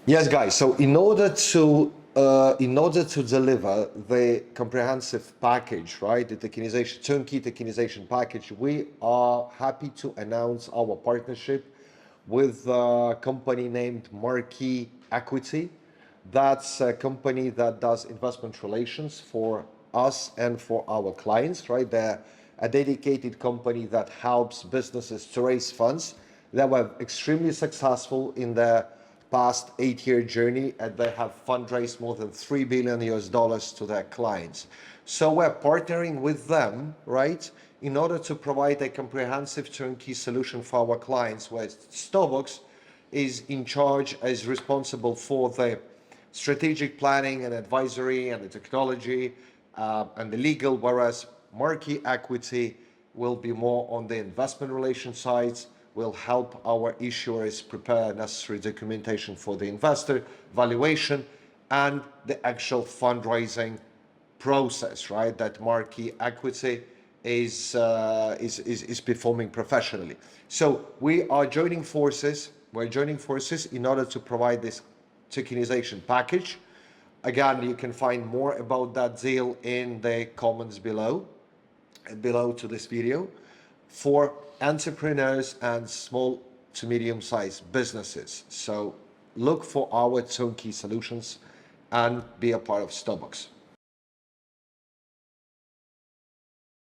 Yes, guys. So in order to deliver the comprehensive package, right, the tokenization turnkey tokenization package, we are happy to announce our partnership with a company named Marquee Equity. That's a company that does investment relations for us and for our clients, right? They're a dedicated company that helps businesses to raise funds. They were extremely successful in their past 8-year journey, and they have fundraised more than $3 billion US to their clients. So we're partnering with them, right, in order to provide a comprehensive turnkey solution for our clients, where Stobox is in charge, is responsible for the strategic planning and advisory and the technology and the legal, whereas Marquee Equity will be more on the investment relations sides, will help our issuers prepare necessary documentation for the investor valuation and the actual fundraising process, right? That Marquee Equity is performing professionally. So we are joining forces. We're joining forces in order to provide this tokenization package. Again, you can find more about that deal in the comments below to this video, for entrepreneurs and small to medium-sized businesses. So look for our turnkey solutions and be a part of Stobox.